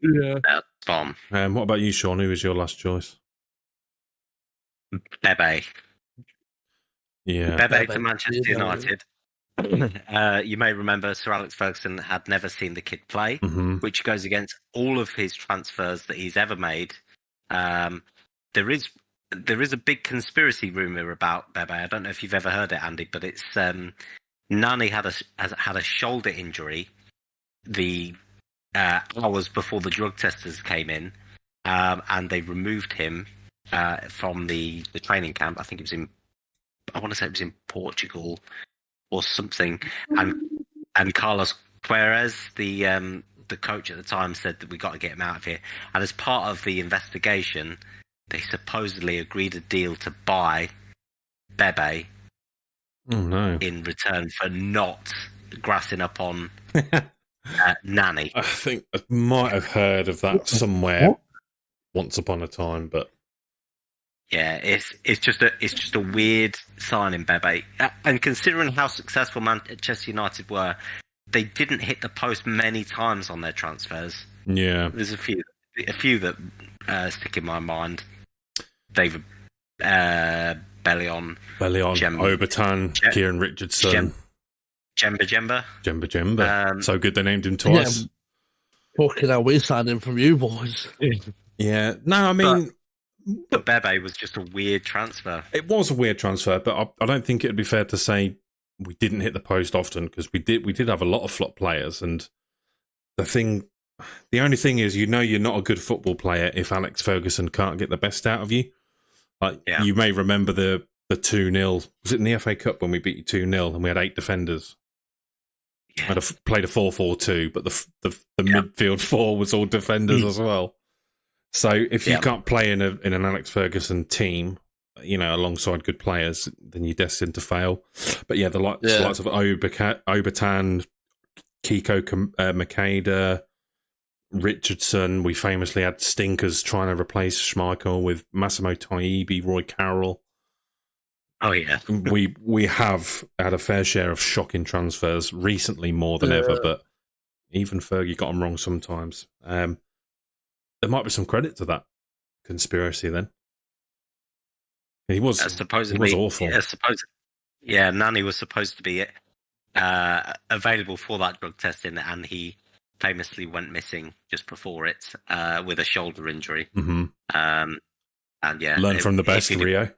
[SPEAKER 3] yeah,
[SPEAKER 2] that's bomb.
[SPEAKER 1] What about you, Sean? Who was your last choice?
[SPEAKER 2] Bebe.
[SPEAKER 1] Yeah,
[SPEAKER 2] Bebe to Manchester United. You may remember Sir Alex Ferguson had never seen the kid play, which goes against all of his transfers that he's ever made. There is a big conspiracy rumor about Bebe. I don't know if you've ever heard it, Andy, but it's Nani had a shoulder injury the hours before the drug testers came in, and they removed him from the training camp. I think it was I want to say it was in Portugal or something, and Carlos Queiroz, the coach at the time, said that we got to get him out of here. And as part of the investigation, they supposedly agreed a deal to buy Bebe.
[SPEAKER 1] Oh no!
[SPEAKER 2] In return for not grassing up on Nani.
[SPEAKER 1] I think I might have heard of that somewhere once upon a time, but.
[SPEAKER 2] Yeah, it's just a weird signing, Bebe. And considering how successful Manchester United were, they didn't hit the post many times on their transfers.
[SPEAKER 1] Yeah,
[SPEAKER 2] there's a few that stick in my mind. David Bellion,
[SPEAKER 1] Obertan, Kieran Richardson, Jemba. So good they named him twice.
[SPEAKER 3] Fucking hell, we signed him from you boys.
[SPEAKER 1] Yeah, no, I mean.
[SPEAKER 2] But Bebe was just a weird transfer.
[SPEAKER 1] It was a weird transfer, but I don't think it would be fair to say we didn't hit the post often, because we did have a lot of flop players, and the only thing is, you're not a good football player if Alex Ferguson can't get the best out of you. You may remember the 2-0, was it in the FA Cup when we beat you 2-0 and we had 8 defenders? Yeah. Played a 4-4-2, but the midfield 4 was all defenders as well. So if you can't play in an Alex Ferguson team, alongside good players, then you're destined to fail. But yeah, the likes of Obertan, Kiko Makeda, Richardson, we famously had stinkers trying to replace Schmeichel with Massimo Taibi, Roy Carroll.
[SPEAKER 2] Oh yeah,
[SPEAKER 1] we have had a fair share of shocking transfers recently, more than ever. But even Fergie got them wrong sometimes. There might be some credit to that conspiracy then. He was awful.
[SPEAKER 2] Nani was supposed to be available for that drug testing, and he famously went missing just before it with a shoulder injury.
[SPEAKER 1] Mm-hmm.
[SPEAKER 2] And
[SPEAKER 1] learn from the best, Rio.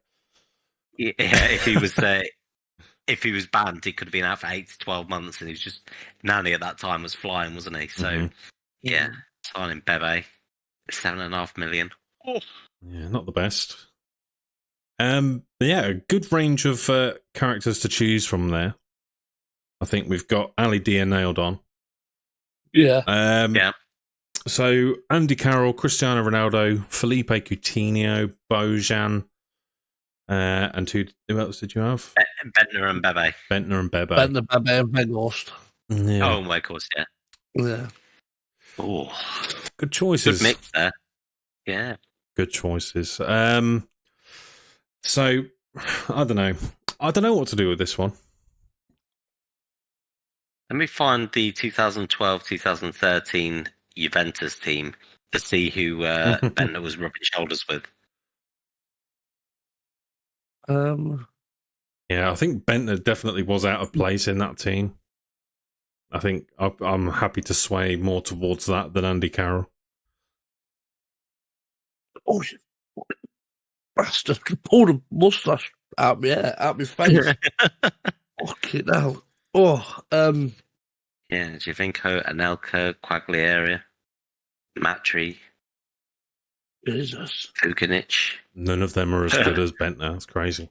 [SPEAKER 2] Yeah, if he was banned, he could have been out for 8 to 12 months, and he was just Nani at that time was flying, wasn't he? So signing Bebe. $7.5 million. Oh.
[SPEAKER 1] Yeah, not the best. A good range of characters to choose from there. I think we've got Ali Dia nailed on.
[SPEAKER 3] Yeah.
[SPEAKER 1] So Andy Carroll, Cristiano Ronaldo, Felipe Coutinho, Bojan, and who else did you have?
[SPEAKER 2] Bentner and Bebe.
[SPEAKER 3] Bentner, Bebe, and Weghorst.
[SPEAKER 2] Yeah. Oh, Weghorst, yeah.
[SPEAKER 3] Yeah.
[SPEAKER 2] Oh,
[SPEAKER 1] good choices.
[SPEAKER 2] Good mix there. Yeah.
[SPEAKER 1] Good choices. So I don't know. I don't know what to do with this one.
[SPEAKER 2] Let me find the 2012-2013 Juventus team to see who Bentner was rubbing shoulders with.
[SPEAKER 1] Yeah, I think Bentner definitely was out of place in that team. I think I'm happy to sway more towards that than Andy Carroll.
[SPEAKER 3] Oh, you bastard! Pulled a moustache out my face. Fucking hell! Oh,
[SPEAKER 2] Yeah, Giovinco, Anelka, Quagliarella, Matri,
[SPEAKER 3] Jesus,
[SPEAKER 2] Vukanic,
[SPEAKER 1] None of them are as good as Bentner. That's crazy.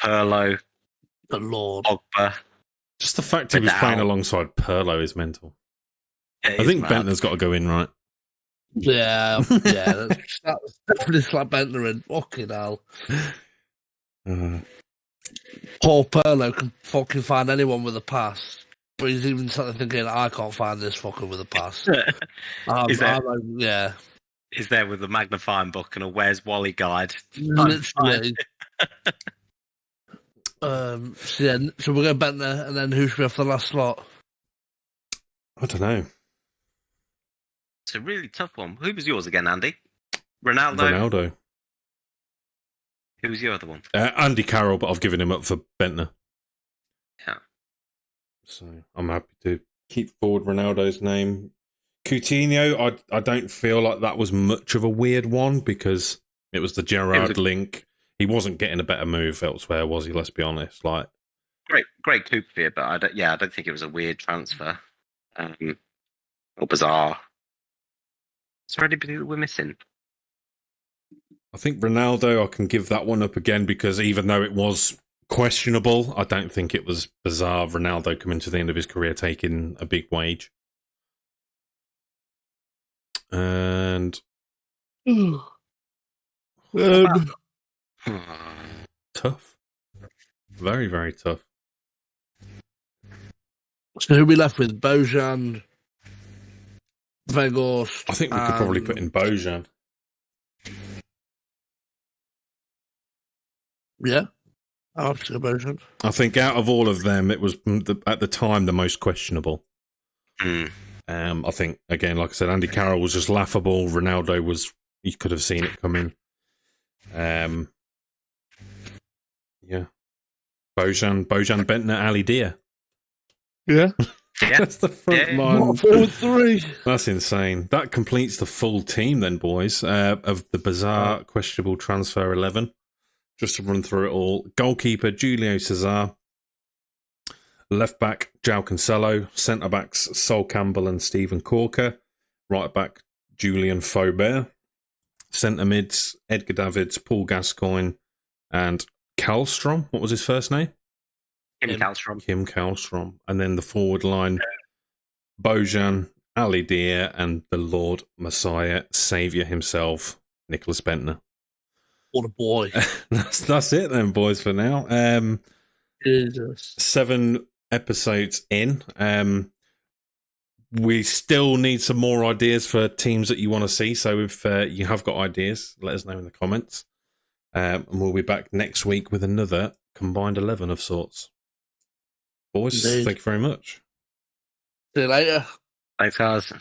[SPEAKER 2] Perlo,
[SPEAKER 3] the Lord.
[SPEAKER 2] Pogba.
[SPEAKER 1] Just the fact he was playing alongside Perlo is mental. I think Bentner's got to go in, right?
[SPEAKER 3] Yeah, that's definitely slap Bentner in. Fucking hell. Paul Perlo can fucking find anyone with a pass, but he's even started thinking, I can't find this fucker with a pass. Yeah.
[SPEAKER 2] He's there with a magnifying book and a Where's Wally guide.
[SPEAKER 3] Literally. So we're going Bentner, and then who should we have for the last slot?
[SPEAKER 1] I don't know.
[SPEAKER 2] It's a really tough one. Who was yours again, Andy? Ronaldo. Who was your other one?
[SPEAKER 1] Andy Carroll, but I've given him up for Bentner.
[SPEAKER 2] Yeah.
[SPEAKER 1] So I'm happy to keep forward Ronaldo's name. Coutinho, I don't feel like that was much of a weird one because it was the Gerrard link. He wasn't getting a better move elsewhere, was he? Let's be honest. Like,
[SPEAKER 2] great coup for you, but I don't think it was a weird transfer or bizarre. Is there anybody that we're missing?
[SPEAKER 1] I think Ronaldo, I can give that one up again because even though it was questionable, I don't think it was bizarre. Ronaldo coming to the end of his career taking a big wage. And tough. Very, very tough.
[SPEAKER 3] So who we left with? Bojan, Weghorst.
[SPEAKER 1] I think we could probably put in Bojan.
[SPEAKER 3] Yeah, I'll have to go Bojan.
[SPEAKER 1] I think out of all of them, it was at the time the most questionable. I think, again, like I said, Andy Carroll was just laughable. Ronaldo was, you could have seen it coming. Yeah. Bojan, Bentner, Ali Dia.
[SPEAKER 3] Yeah.
[SPEAKER 1] That's the front line.
[SPEAKER 3] 4-3.
[SPEAKER 1] That's insane. That completes the full team then, boys, of the bizarre, questionable transfer 11. Just to run through it all. Goalkeeper, Julio Cesar. Left back, João Cancelo. Centre backs, Sol Campbell and Stephen Corker. Right back, Julian Faubert. Centre mids, Edgar Davids, Paul Gascoigne, and Kallstrom. What was his first name?
[SPEAKER 2] Kim Kallstrom.
[SPEAKER 1] Kim Kallstrom. And then the forward line, Bojan, Ali Dia, and the Lord Messiah, Saviour himself, Nicholas Bentner.
[SPEAKER 3] What a boy.
[SPEAKER 1] That's it then, boys, for now.
[SPEAKER 3] Jesus.
[SPEAKER 1] 7 episodes in. We still need some more ideas for teams that you want to see. So if you have got ideas, let us know in the comments. And we'll be back next week with another combined 11 of sorts. Boys, Thank you very much.
[SPEAKER 3] See you later.
[SPEAKER 2] Thanks, guys.